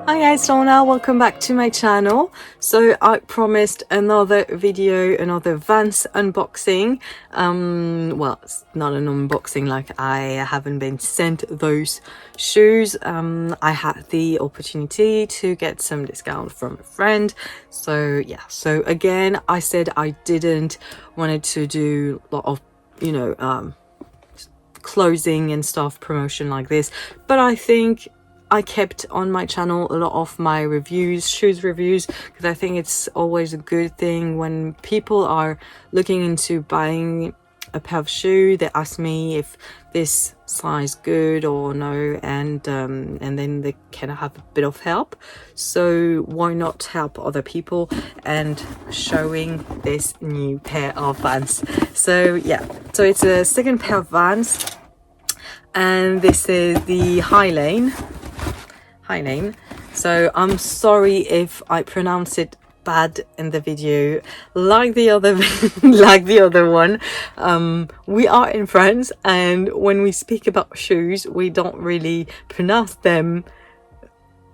Hi guys, Lorna, welcome back to my channel. So I promised another video, another Vans unboxing. Well, it's not an unboxing, like I haven't been sent those shoes. I had the opportunity to get some discount from a friend. So yeah, so again, I said I didn't wanted to do a lot of, closing and stuff, promotion like this, but I think I kept on my channel a lot of my reviews, shoes reviews, because I think it's always a good thing when people are looking into buying a pair of shoes. They ask me if this size good or no, and then they can have a bit of help. So why not help other people and showing this new pair of Vans. So yeah, so it's a second pair of Vans, and this is the Hylane. So I'm sorry if I pronounce it bad in the video, like the other one. We are in France, and when we speak about shoes, we don't really pronounce them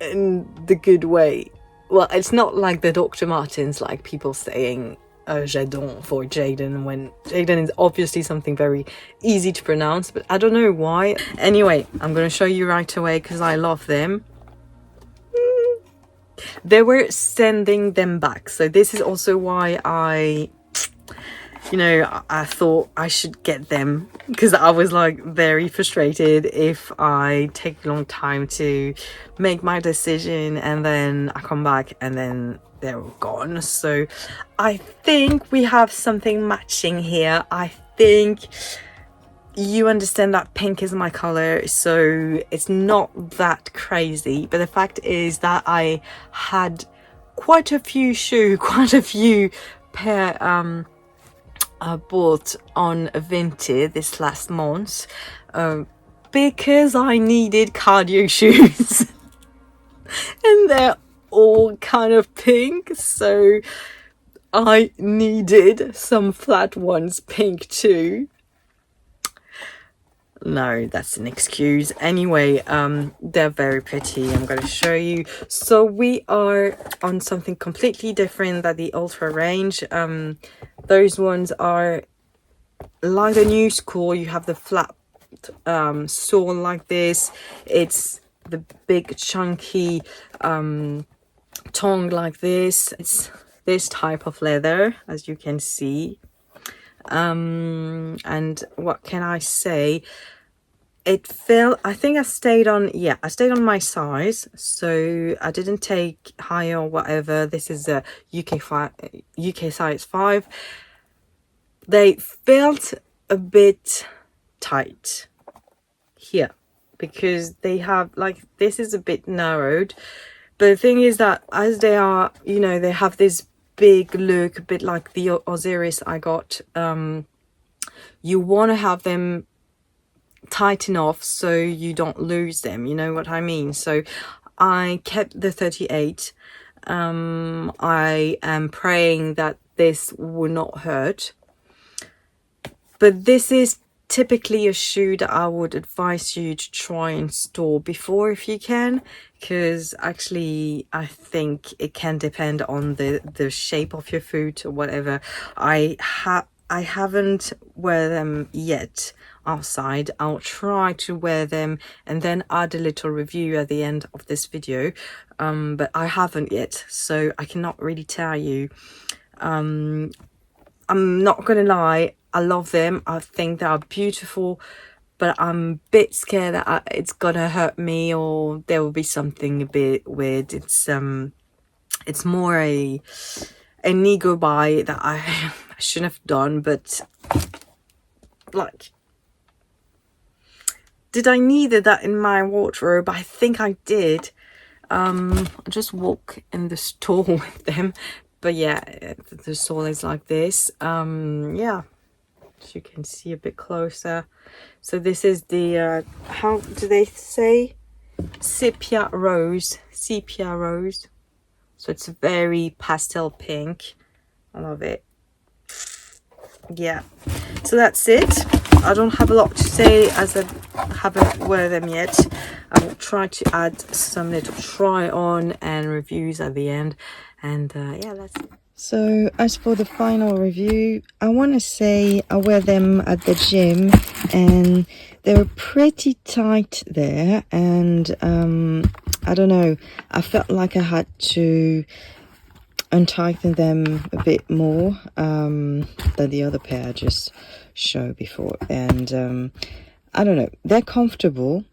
in the good way. Well, it's not like the Dr. Martens, like people saying Jadon for Jaden, when Jaden is obviously something very easy to pronounce, but I don't know why. Anyway, I'm gonna show you right away because I love them. They were sending them back, so this is also why I thought I should get them, because I was like very frustrated if I take a long time to make my decision and then I come back and then they're all gone. So I think we have something matching here. I think you understand that pink is my color, so it's not that crazy, but the fact is that I had quite a few pair bought on Vinted this last month, because I needed cardio shoes and they're all kind of pink, so I needed some flat ones pink too. No, that's an excuse. Anyway, they're very pretty. I'm going to show you. So we are on something completely different than the Ultra range. Those ones are like the new school. You have the flat sole like this. It's the big chunky tongue like this. It's this type of leather, as you can see. And what can I say? It felt, I think I stayed on my size, so I didn't take higher or whatever. This is a UK size 5. They felt a bit tight here because they have, like, this is a bit narrowed, but the thing is that as they are, they have this big look, a bit like the Osiris I got. You want to have them tight enough so you don't lose them, you know what I mean? So I kept the 38. I am praying that this will not hurt, but this is typically a shoe that I would advise you to try and store before if you can, because actually I think it can depend on the shape of your foot or whatever. I haven't wear them yet outside. I'll try to wear them and then add a little review at the end of this video, but I haven't yet, so I cannot really tell you. I'm not gonna lie, I love them. I think they are beautiful, but I'm a bit scared that it's gonna hurt me or there will be something a bit weird. It's more an ego buy that I shouldn't have done, but like, did I need that in my wardrobe? I think I did. I just walk in the store with them, but yeah, the sole is like this. Yeah, as you can see a bit closer. So this is the how do they say, sepia rose. So it's a very pastel pink. I love it. Yeah, so that's it. I don't have a lot to say as haven't wear them yet. I will try to add some little try on and reviews at the end. And yeah, that's it. So as for the final review, I want to say I wear them at the gym and they were pretty tight there, and I don't know, I felt like I had to untighten them a bit more than the other pair I just showed before. And I don't know, they're comfortable.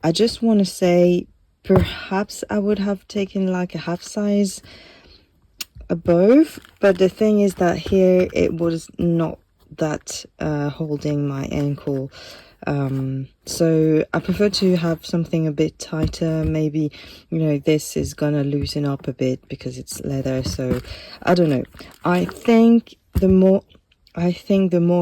I just want to say perhaps I would have taken like a half size above, but the thing is that here it was not that holding my ankle, so I prefer to have something a bit tighter. Maybe, you know, this is gonna loosen up a bit because it's leather, so I don't know. I think the more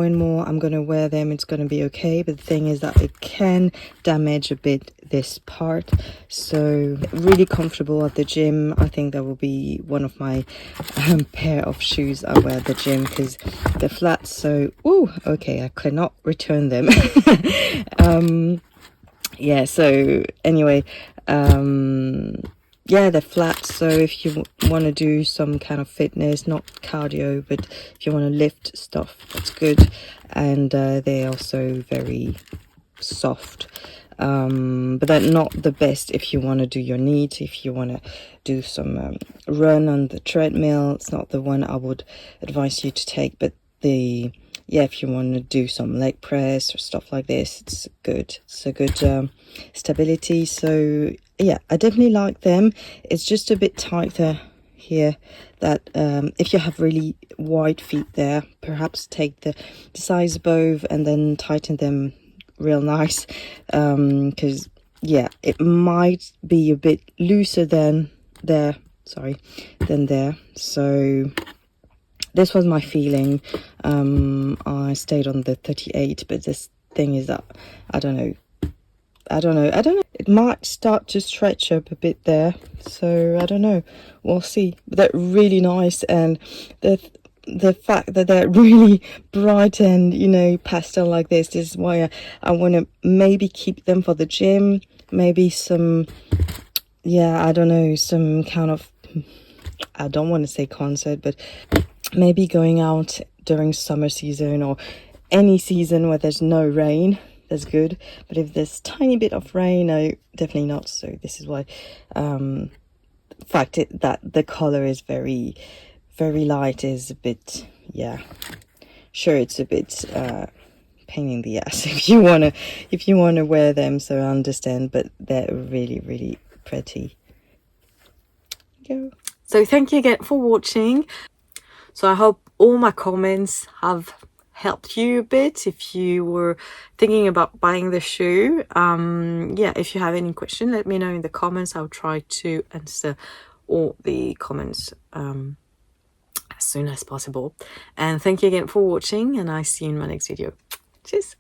and more I'm gonna wear them, it's gonna be okay, but the thing is that it can damage a bit this part. So really comfortable at the gym. I think that will be one of my pair of shoes I wear at the gym because they're flat. So okay, I cannot return them. Yeah, so anyway, yeah, they're flat, so if you want to do some kind of fitness, not cardio, but if you want to lift stuff, that's good. And they're also very soft, but they're not the best if you want to do your needs. If you want to do some run on the treadmill, it's not the one I would advise you to take. But yeah, if you want to do some leg press or stuff like this, it's good. It's a good stability. So yeah, I definitely like them. It's just a bit tighter here, that if you have really wide feet there, perhaps take the size above and then tighten them real nice, because yeah, it might be a bit looser than there. So this was my feeling. I stayed on the 38, but this thing is that I don't know, it might start to stretch up a bit there, so I don't know, we'll see. They're really nice, and the fact that they're really bright and, you know, pastel like this is why I want to maybe keep them for the gym. Maybe some, yeah, I don't know, some kind of, I don't want to say concert, but maybe going out during summer season or any season where there's no rain. That's good, but if there's tiny bit of rain, no, definitely not. So this is why fact that the color is very, very light is a bit, yeah, sure, it's a bit pain in the ass if you want to wear them, so I understand, but they're really, really pretty. Go. So thank you again for watching. So I hope all my comments have helped you a bit if you were thinking about buying the shoe. Yeah, if you have any question, let me know in the comments. I'll try to answer all the comments as soon as possible. And thank you again for watching, and I see you in my next video. Cheers.